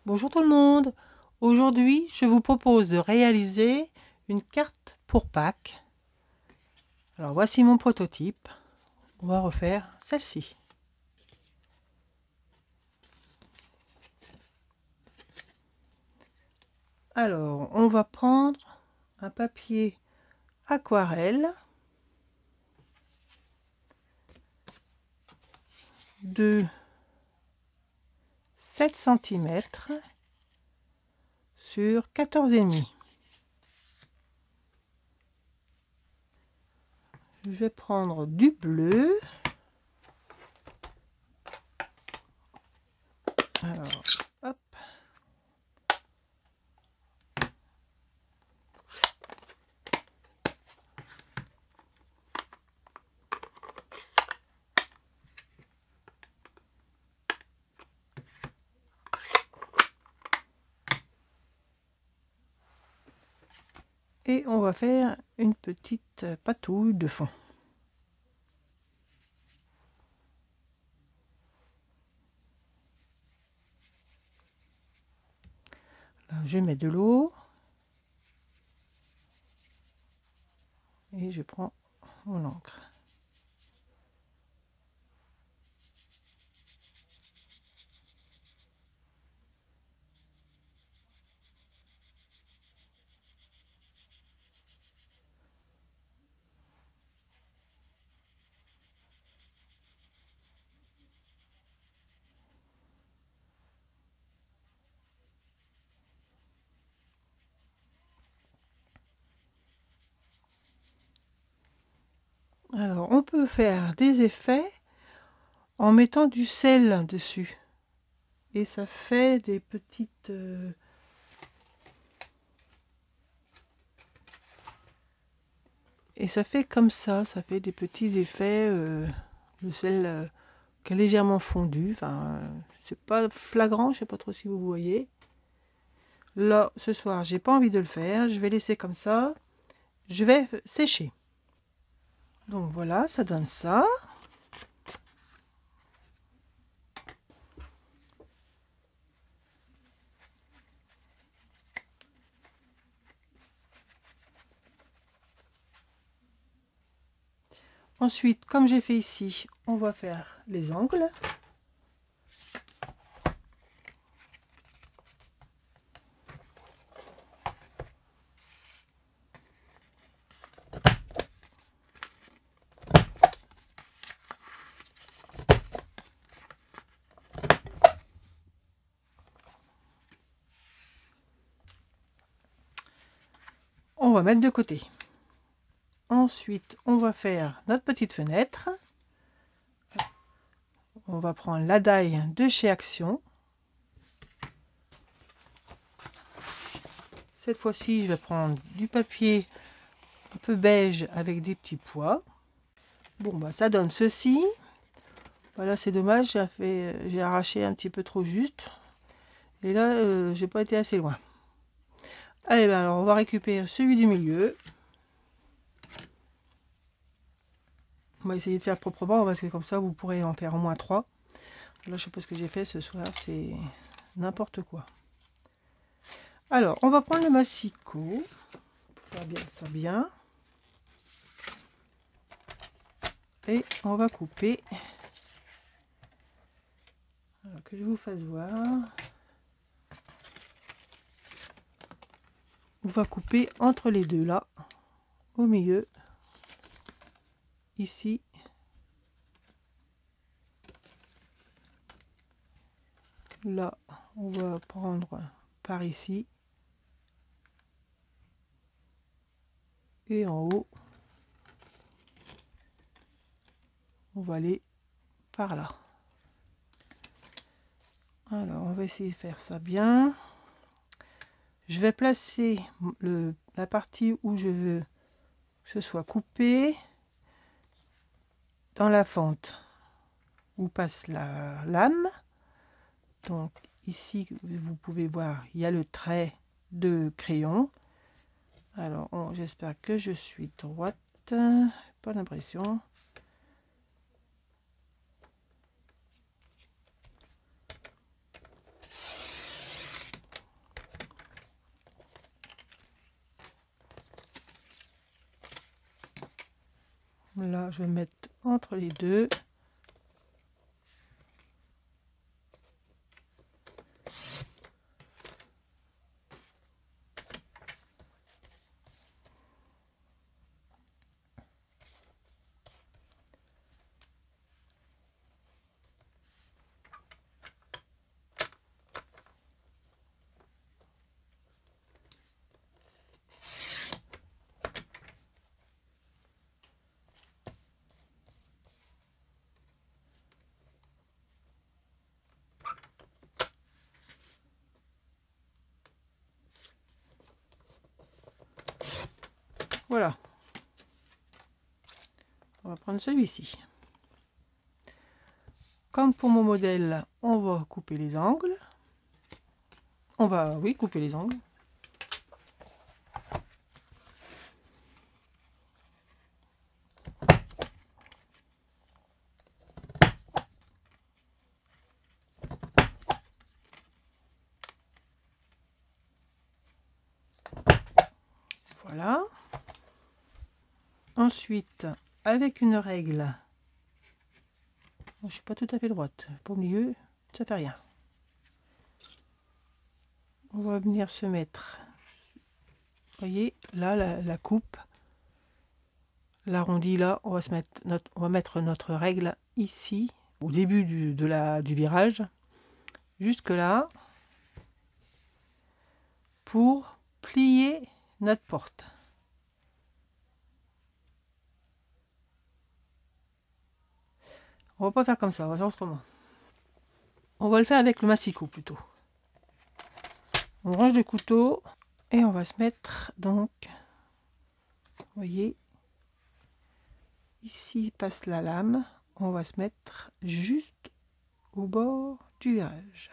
Bonjour tout le monde. Aujourd'hui, je vous propose de réaliser une carte pour Pâques. Alors voici mon prototype. On va refaire celle-ci. Alors, on va prendre un papier aquarelle de 7 cm sur 14,5. Je vais prendre du bleu. Alors, hop. Et on va faire une petite patouille de fond. Là, je mets de l'eau et je prends mon encre. Alors, on peut faire des effets en mettant du sel dessus. Et ça fait des petites... Et ça fait comme ça fait des petits effets. Le sel qui est légèrement fondu. Enfin, c'est pas flagrant, je sais pas trop si vous voyez. Là, ce soir, j'ai pas envie de le faire. Je vais laisser comme ça. Je vais sécher. Donc voilà, ça donne ça. Ensuite, comme j'ai fait ici, on va faire les angles. On va mettre de côté. Ensuite, on va faire notre petite fenêtre. On va prendre la daille de chez Action. Cette fois-ci, je vais prendre du papier un peu beige avec des petits pois. Bon, bah ça donne ceci. Voilà, c'est dommage, j'ai arraché un petit peu trop juste. Et là, j'ai pas été assez loin. Allez, ben alors on va récupérer celui du milieu. On va essayer de faire proprement parce que comme ça, vous pourrez en faire au moins 3. Là, je sais pas ce que j'ai fait ce soir, c'est n'importe quoi. Alors, on va prendre le massicot pour faire bien ça bien. Et on va couper. Alors que je vous fasse voir. On va couper entre les deux là, au milieu, ici. Là, on va prendre par ici. Et en haut, on va aller par là. Alors, on va essayer de faire ça bien. Je vais placer la partie où je veux que ce soit coupé dans la fente où passe la lame. Donc ici, vous pouvez voir, il y a le trait de crayon. Alors, j'espère que je suis droite. Pas l'impression. Là, je vais mettre entre les deux. Voilà. On va prendre celui-ci. Comme pour mon modèle, on va couper les angles. On va, oui, couper les angles. Voilà. Ensuite, avec une règle, je suis pas tout à fait droite, pas au milieu, ça fait rien. On va venir se mettre, vous voyez, là, la coupe, l'arrondi là, on va mettre notre règle ici, au début du virage, jusque là, pour plier notre porte. On va pas faire comme ça, on va faire autrement. On va le faire avec le massicot plutôt. On range le couteau et on va se mettre donc, vous voyez, ici passe la lame, on va se mettre juste au bord du virage.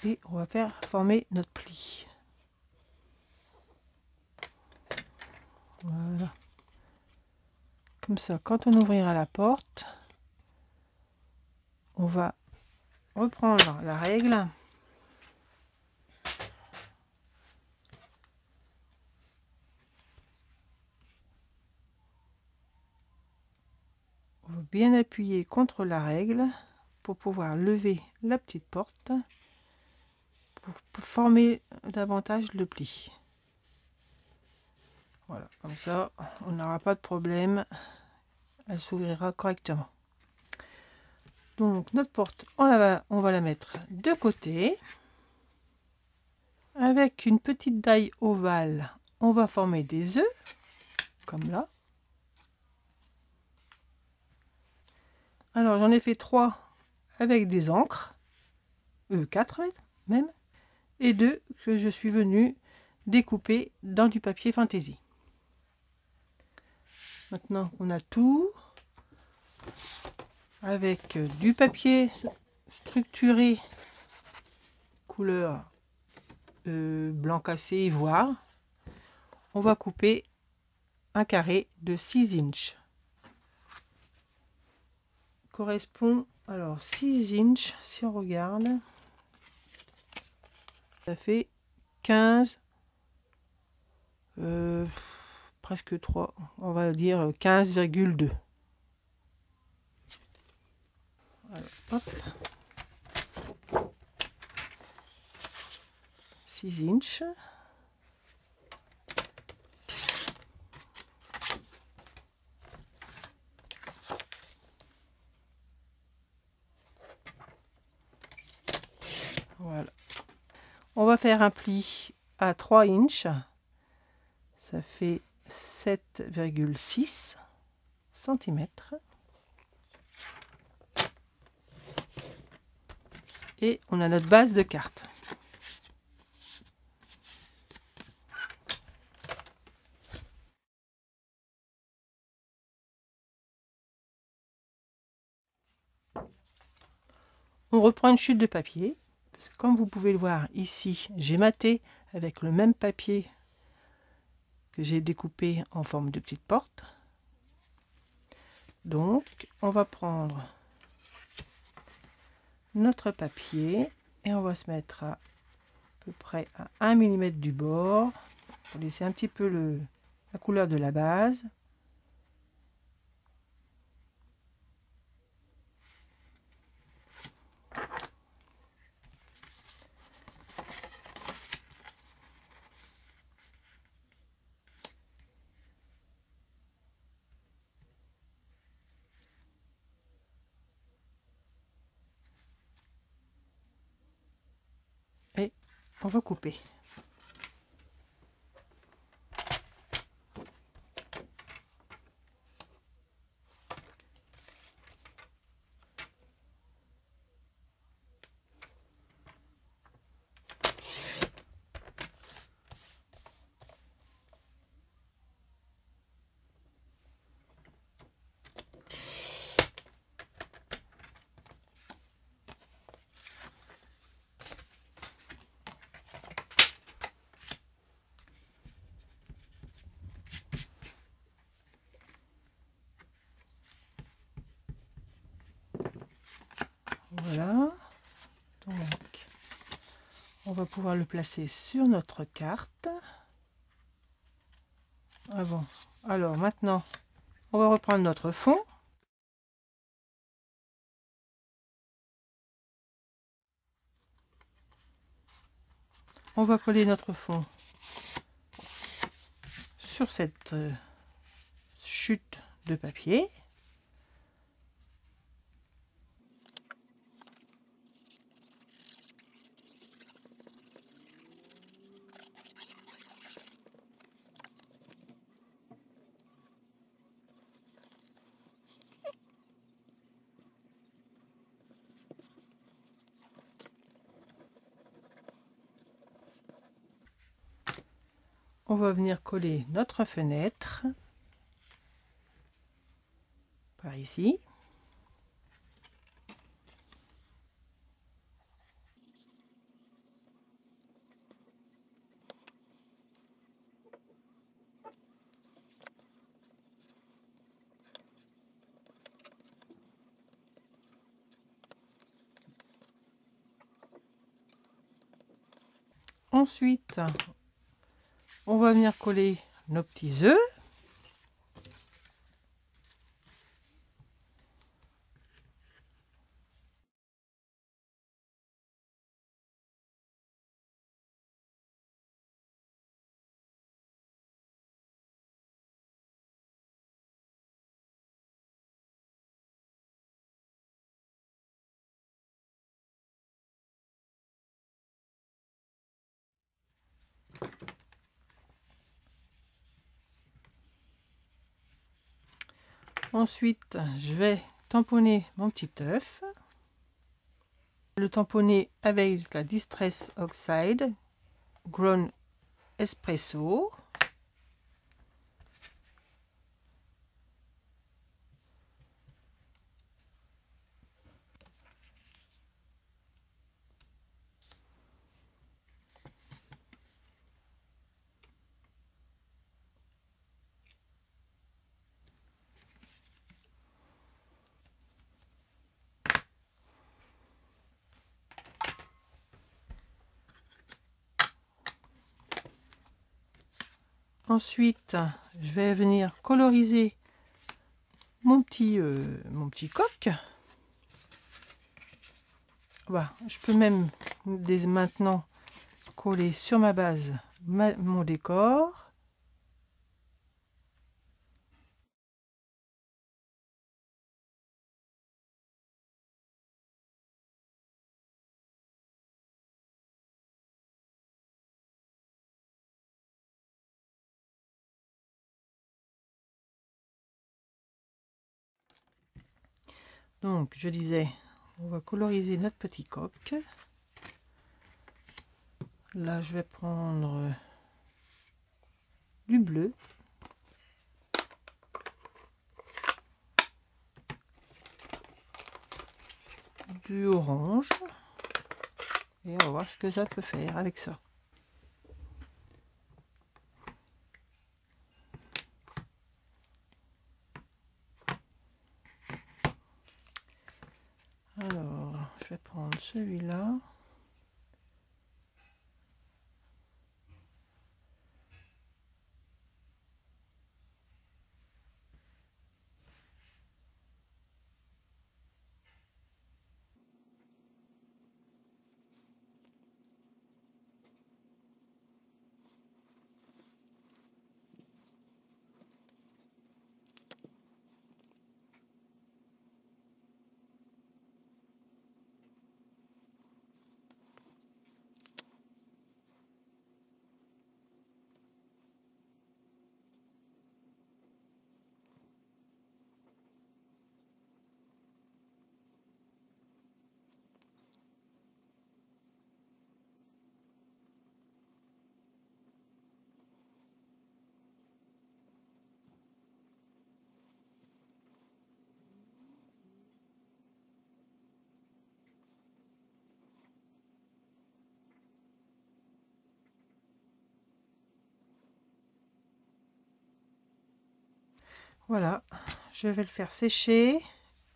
Et on va faire former notre pli. Voilà. Comme ça, quand on ouvrira la porte, on va reprendre la règle. On va bien appuyer contre la règle pour pouvoir lever la petite porte pour former davantage le pli. Voilà, comme ça, on n'aura pas de problème. Elle s'ouvrira correctement. Donc notre porte, on va la mettre de côté. Avec une petite daille ovale, on va former des œufs, comme là. Alors j'en ai fait 3 avec des encres, 4 même, et 2 que je suis venue découper dans du papier fantaisie. Maintenant on a tout, avec du papier structuré couleur blanc cassé ivoire, on va couper un carré de 6 inches. Correspond, alors 6 inches, si on regarde, ça fait 15, presque 3, on va dire 15,2. Hop. 6 inches. Voilà. On va faire un pli à 3 inches. Ça fait 7,6 cm. Et on a notre base de carte. On reprend une chute de papier. Parce que comme vous pouvez le voir ici, j'ai maté avec le même papier que j'ai découpé en forme de petite porte. Donc, on va prendre notre papier et on va se mettre à peu près à 1 mm du bord, pour laisser un petit peu la couleur de la base. Et on va couper. Voilà, donc on va pouvoir le placer sur notre carte. Ah bon, alors maintenant on va reprendre notre fond. On va coller notre fond sur cette chute de papier. On va venir coller notre fenêtre par ici. Ensuite, on va venir coller nos petits œufs. Ensuite, je vais tamponner mon petit œuf. Le tamponner avec la Distress Oxide Grown Espresso. Ensuite, je vais venir coloriser mon petit coq. Voilà, je peux même dès maintenant coller sur ma base mon décor. Donc, je disais, on va coloriser notre petit coq. Là, je vais prendre du bleu, du orange, et on va voir ce que ça peut faire avec ça. Alors, je vais prendre celui-là. Voilà, je vais le faire sécher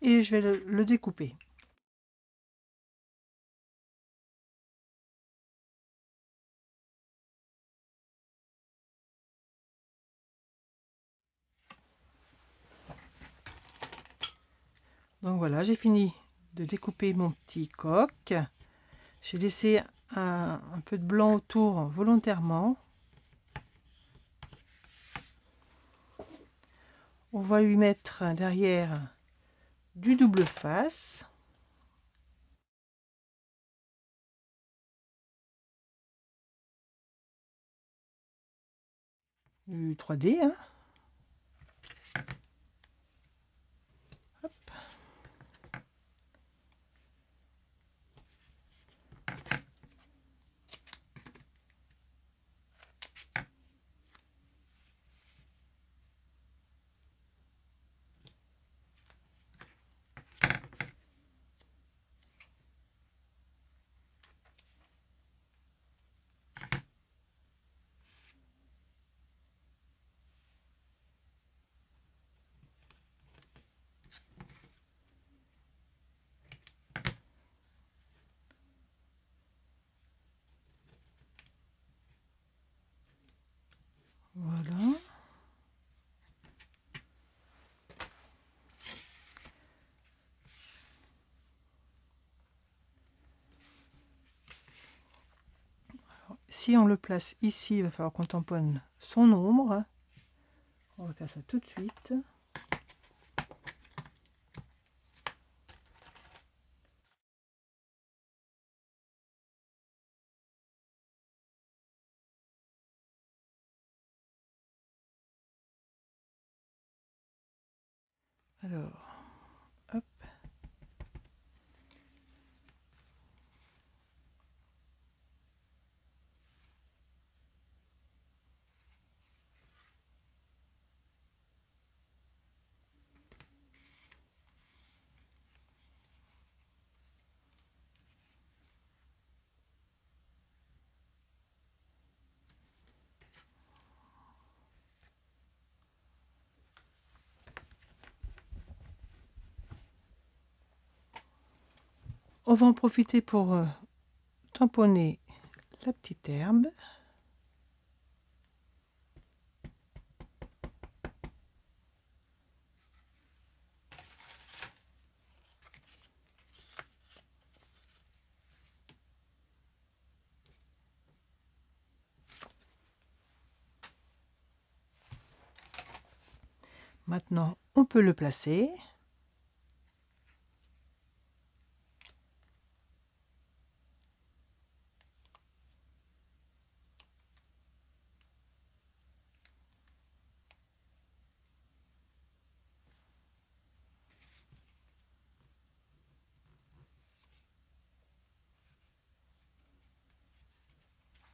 et je vais le découper. Donc voilà, j'ai fini de découper mon petit coq. J'ai laissé un peu de blanc autour volontairement. On va lui mettre derrière du double face. Du 3D, hein. Hop. Voilà. Alors, si on le place ici, il va falloir qu'on tamponne son ombre. On va faire ça tout de suite. Alors, hop. On va en profiter pour tamponner la petite herbe. Maintenant, on peut le placer.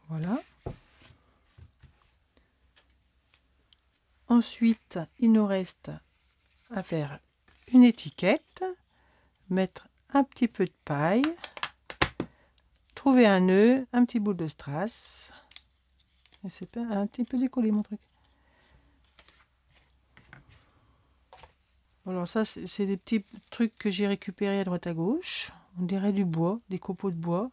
Voilà. Ensuite, il nous reste à faire une étiquette, mettre un petit peu de paille, trouver un nœud, un petit bout de strass. C'est pas un petit peu décollé mon truc. Alors ça, c'est des petits trucs que j'ai récupérés à droite à gauche. On dirait du bois, des copeaux de bois.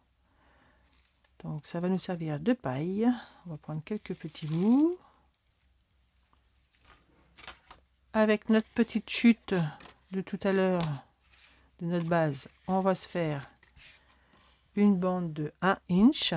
Donc ça va nous servir de paille. On va prendre quelques petits bouts. Avec notre petite chute de tout à l'heure, de notre base, on va se faire une bande de 1 inch.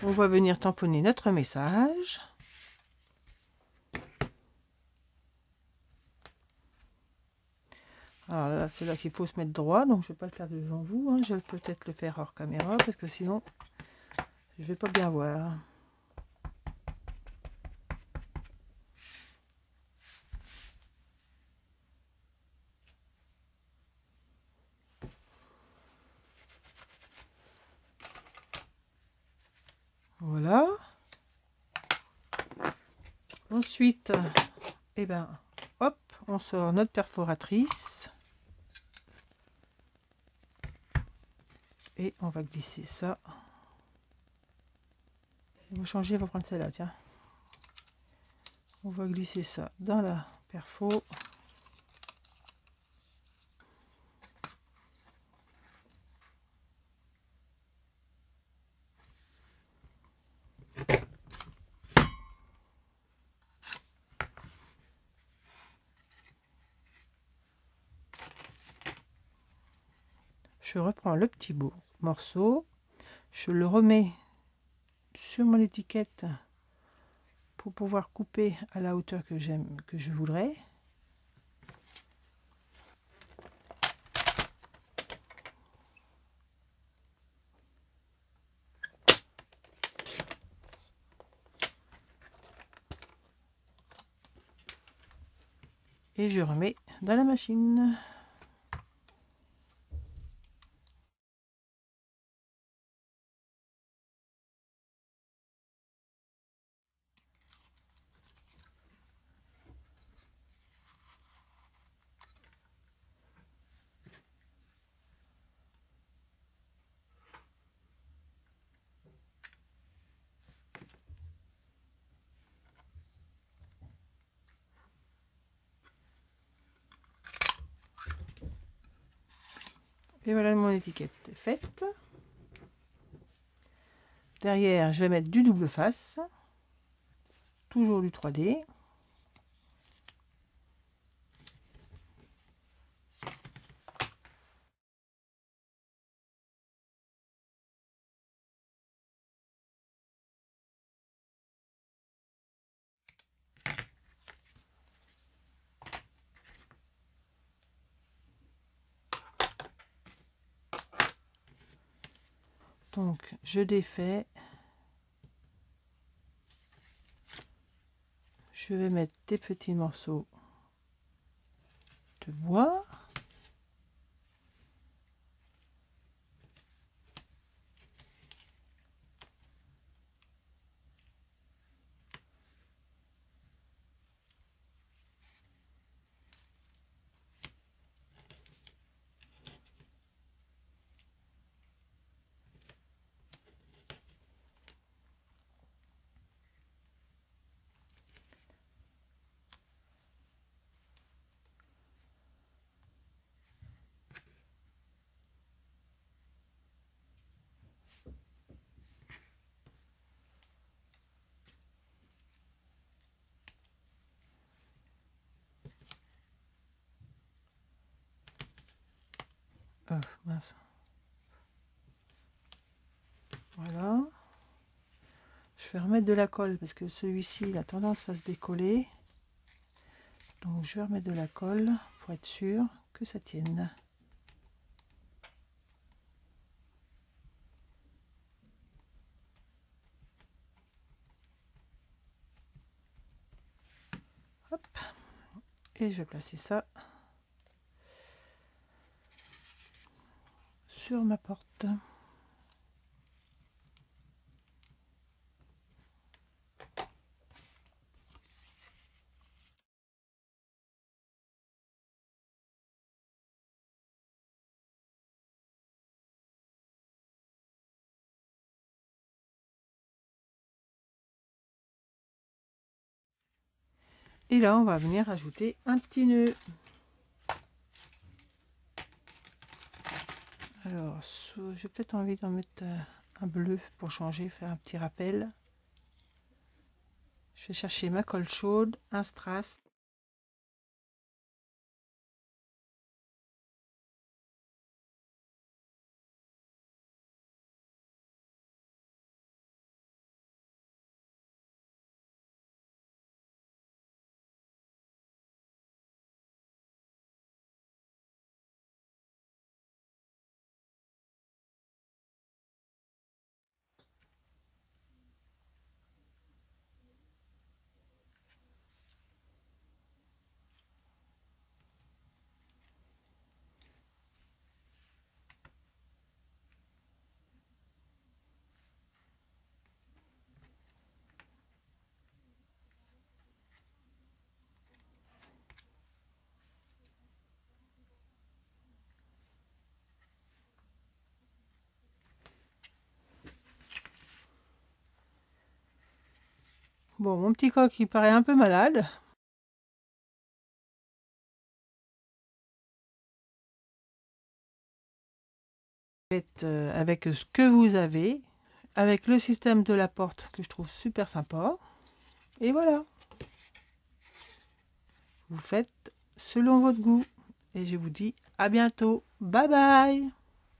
On va venir tamponner notre message. Alors là, c'est là qu'il faut se mettre droit, donc je ne vais pas le faire devant vous. Hein. Je vais peut-être le faire hors caméra, parce que sinon, je ne vais pas bien voir. Voilà. Ensuite, eh ben, hop, on sort notre perforatrice. Et on va glisser ça. On va changer, on va prendre celle-là, tiens. On va glisser ça dans la perfo. Je reprends le petit morceau, je le remets sur mon étiquette pour pouvoir couper à la hauteur que je voudrais. Et je remets dans la machine. Et voilà, mon étiquette est faite. Derrière, je vais mettre du double face, toujours du 3D. Donc, je défais. Je vais mettre des petits morceaux de bois. Mince. Voilà. Je vais remettre de la colle parce que celui-ci a tendance à se décoller. Donc je vais remettre de la colle pour être sûr que ça tienne. Hop. Et je vais placer ça sur ma porte. Et là, on va venir ajouter un petit nœud. Alors, j'ai peut-être envie d'en mettre un bleu pour changer, faire un petit rappel. Je vais chercher ma colle chaude, un strass. Bon, mon petit coq, il paraît un peu malade. Faites avec ce que vous avez, avec le système de la porte que je trouve super sympa. Et voilà. Vous faites selon votre goût. Et je vous dis à bientôt. Bye bye!